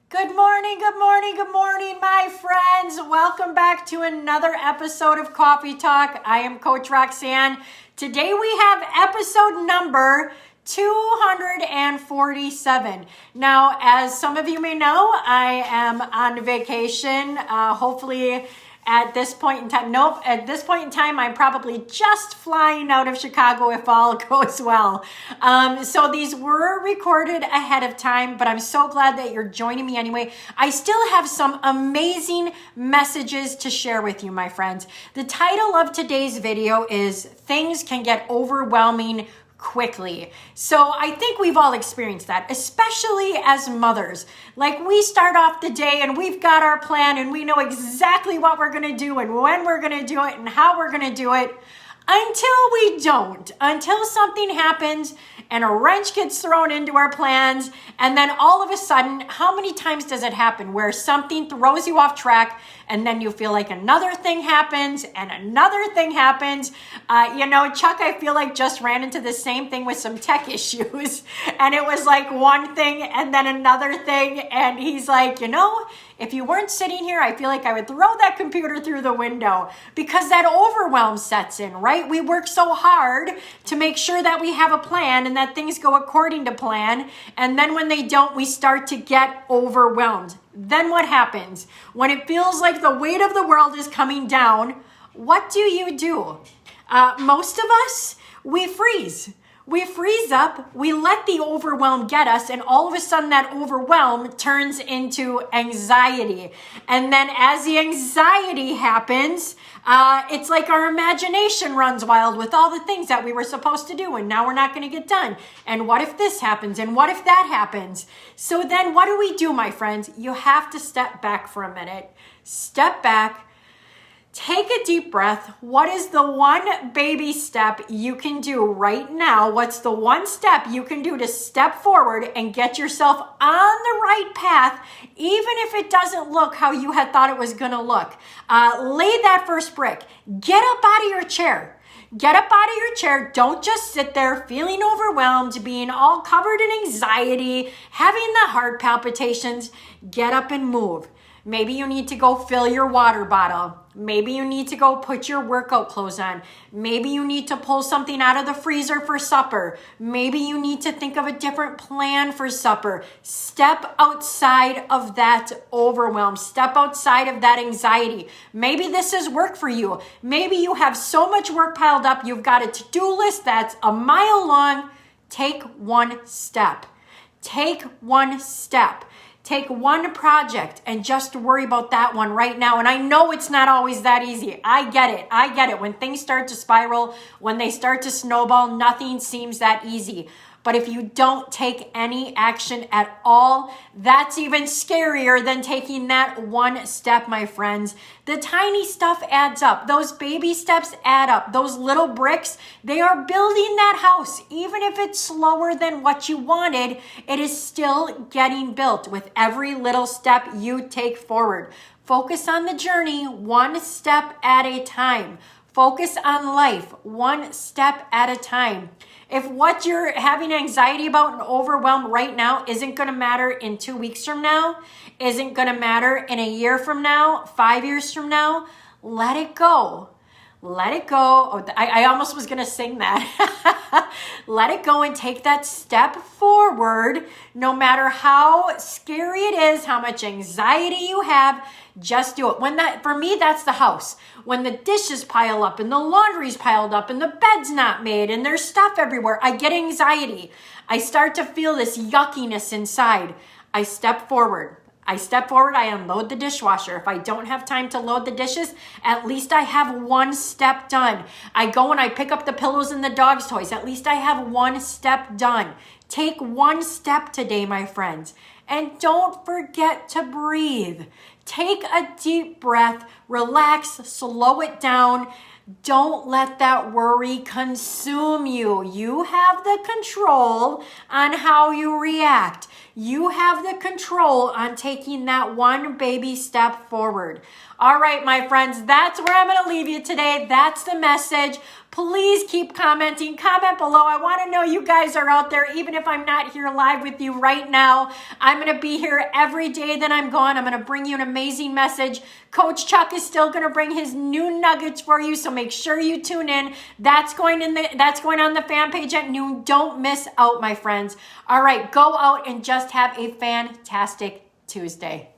Good morning, good morning, good morning, my friends. Welcome back to another episode of Coffee Talk. I am Coach Roxanne. Today we have episode number 247. Now, as some of you may know, I am on vacation. Hopefully at this point in time, at this point in time, I'm probably just flying out of Chicago if all goes well. So these were recorded ahead of time, but I'm so glad that you're joining me anyway. I still have some amazing messages to share with you, my friends. The title of today's video is Things Can Get Overwhelming Quickly. So I think we've all experienced that, especially as mothers. Like, we start off the day and we've got our plan and we know exactly what we're going to do and when we're going to do it and how we're going to do it, until we don't, until something happens and a wrench gets thrown into our plans. And then all of a sudden, how many times does it happen where something throws you off track and then you feel like another thing happens and another thing happens? Chuck, I feel like just ran into the same thing with some tech issues. And it was like one thing and then another thing. And he's like, if you weren't sitting here, I feel like I would throw that computer through the window, because that overwhelm sets in, right? We work so hard to make sure that we have a plan and that things go according to plan. And then when they don't, we start to get overwhelmed. Then what happens? When it feels like the weight of the world is coming down, what do? Most of us, we freeze. We freeze up, we let the overwhelm get us, and all of a sudden that overwhelm turns into anxiety. And then as the anxiety happens, it's like our imagination runs wild with all the things that we were supposed to do, and now we're not going to get done. And what if this happens? And what if that happens? So then what do, my friends? You have to step back for a minute. Step back. Take a deep breath. What is the one baby step you can do right now? What's the one step you can do to step forward and get yourself on the right path, even if it doesn't look how you had thought it was going to look? Lay that first brick. Get up out of your chair. Get up out of your chair. Don't just sit there feeling overwhelmed, being all covered in anxiety, having the heart palpitations. Get up and move. Maybe you need to go fill your water bottle. Maybe you need to go put your workout clothes on. Maybe you need to pull something out of the freezer for supper. Maybe you need to think of a different plan for supper. Step outside of that overwhelm. Step outside of that anxiety. Maybe this is work for you. Maybe you have so much work piled up, you've got a to-do list that's a mile long. Take one step. Take one step. Take one project and just worry about that one right now. And I know it's not always that easy. I get it. When things start to spiral, when they start to snowball, nothing seems that easy. But if you don't take any action at all, that's even scarier than taking that one step, my friends. The tiny stuff adds up. Those baby steps add up. Those little bricks, they are building that house. Even if it's slower than what you wanted, it is still getting built with every little step you take forward. Focus on the journey, one step at a time. Focus on life, one step at a time. If what you're having anxiety about and overwhelmed right now isn't going to matter in 2 weeks from now, isn't going to matter in a year from now, 5 years from now, let it go. Let it go. Oh, I almost was going to sing that. Let it go and take that step forward. No matter how scary it is, how much anxiety you have, just do it. For me, that's the house. When the dishes pile up and the laundry's piled up and the bed's not made and there's stuff everywhere, I get anxiety. I start to feel this yuckiness inside. I step forward. I unload the dishwasher. If I don't have time to load the dishes, at least I have one step done. I go and I pick up the pillows and the dog's toys. At least I have one step done. Take one step today, my friends. And don't forget to breathe. Take a deep breath, relax, slow it down. Don't let that worry consume you. You have the control on how you react. You have the control on taking that one baby step forward. All right, my friends, that's where I'm going to leave you today. That's the message. Please keep commenting. Comment below. I want to know you guys are out there, even if I'm not here live with you right now. I'm going to be here every day that I'm gone. I'm going to bring you an amazing message. Coach Chuck is still going to bring his new nuggets for you, so make sure you tune in. That's going on the fan page at noon. Don't miss out, my friends. All right, go out and just have a fantastic Tuesday.